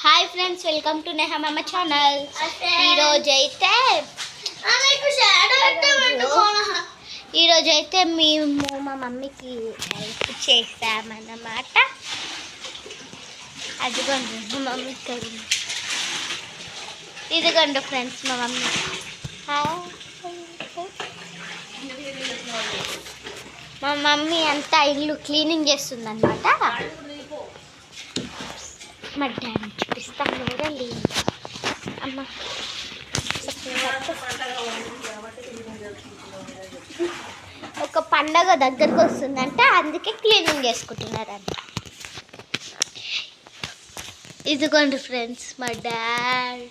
Hi friends, welcome to Neha మామ channel. ఈరోజైతే మేము మా మమ్మీకి హెల్ప్ చేస్తామన్నమాట. అదిగోండి మా మమ్మీ కర్రీ. ఇదిగోండి ఫ్రెండ్స్ మా మమ్మీ. మా మమ్మీ అంతా ఇల్లు క్లీనింగ్ చేస్తుంది అనమాట. మా డాడీ చూపిస్తాను రండి. అమ్మ ఒక పండగ దగ్గరకు వస్తుందంట, అందుకే క్లీనింగ్ చేసుకుంటున్నారంట. ఇదిగోండి ఫ్రెండ్స్ మా డాడీ.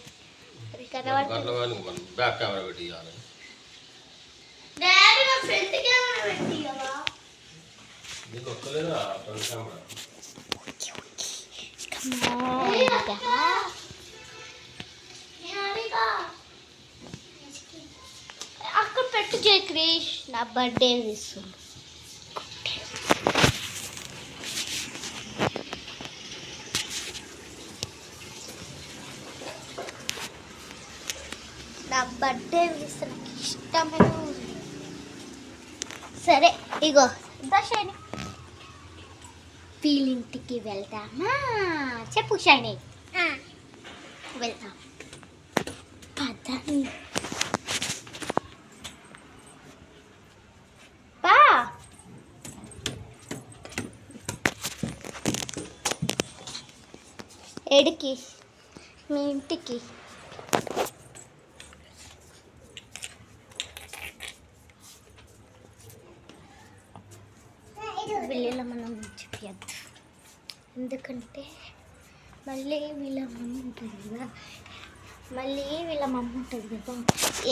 అక్కడ పెట్టు జై క్రిష్, నా బర్త్డే ఇస్తుంది. నా బర్త్డే ఇస్తే నాకు ఇష్టమైన సరే ఇగో షైని వీళ్ళింటికి వెళ్తామా? చెప్పు షైని. వెళ్తాం పదని బా. ఎడికి? మీ ఇంటికి. వీళ్ళ మనం చెప్పద్దు, ఎందుకంటే మళ్ళీ వీళ్ళ మమ్మ ఉంటుంది కదా,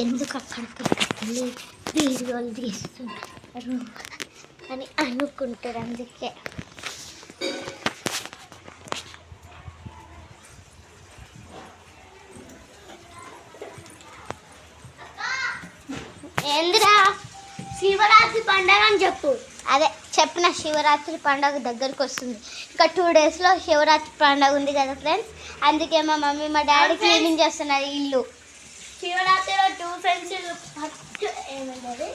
ఎందుకు అక్కడికి వెళ్ళి వీడియోలు తీస్తున్నారు అని అనుకుంటారు. అందుకే ఏందిరా శివరాత్రి పండగ అని చెప్పు. అదే చెప్పిన, శివరాత్రి పండుగ దగ్గరికి వస్తుంది. ఇంకా 2 డేస్లో శివరాత్రి పండుగ ఉంది కదా ఫ్రెండ్స్. అందుకే మా మమ్మీ మా డాడీ క్లీనింగ్ చేస్తున్నారు ఇల్లు. శివరాత్రిలో 2 ఫ్రెండ్స్ ఫస్ట్ ఏమన్నది,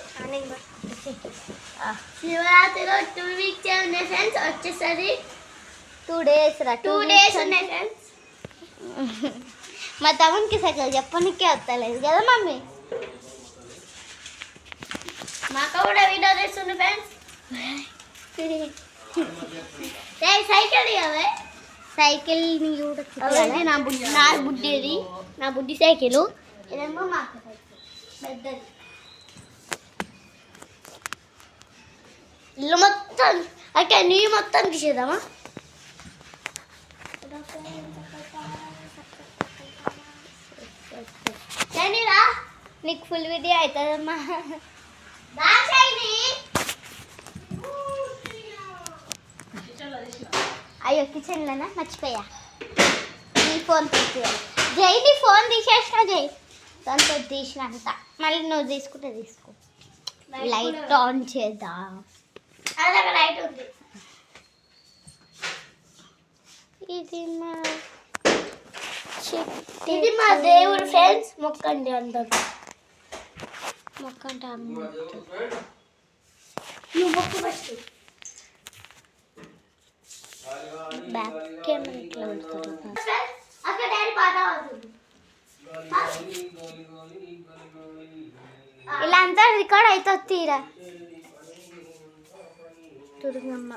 శివరాత్రిలో 2 వీక్స్ ఉన్నాయి ఫ్రెండ్స్. వచ్చేసరి 2 డేస్ రా, 2 డేస్ ఉన్నాయి ఫ్రెండ్స్. మా తమ్మునికి సగం చెప్పనికే వస్తలేదు కదా మమ్మీ. మాకు కూడా వీడియో చేస్తుంది ఫ్రెండ్స్. సైకిల్ అవే సైకిల్ నా బుడ్డి సైకిల్. ఇదేమో మాకు పెద్దది. ఇల్లు మొత్తం అంటే నీ మొత్తం తీసేద్దామా? రా, నీకు ఫుల్ వీడియో అవుతుందమ్మా. అయ్యో కిచెన్లోనా మర్చిపోయా. నీ ఫోన్ తీసేయాలి జై. నీ ఫోన్ తీసేసిన జై, దాంతో తీసినంత. మళ్ళీ నువ్వు తీసుకుంటే తీసుకో. లైట్ ఆన్ చేద్దాం. లైట్ ఉంది. ఇది మా దేవుడు ఫ్రెండ్స్. మొక్కండి అందరు. మొక్కంటే నువ్వు మొక్కు ఫస్ట్. బ్యాక్ కెమెరా ఇట్లా పెడతారు. ఇలా అంతా రికార్డ్ అవుతుంది. తీరా దుర్గమ్మ,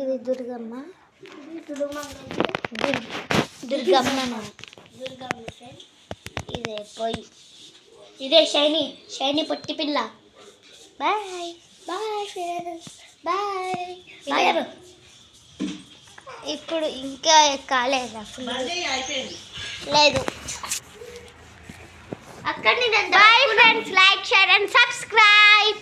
ఇది దుర్గమ్మ. దుర్గమ్మ ఇదే పోయి. ఇదే షైనీ, షైనీ పొట్టి పిల్ల. Bye bye friends, bye. ఇప్పుడు ఇంకా కాలేదా? లేదు. అక్కడ bye friends, like share and subscribe.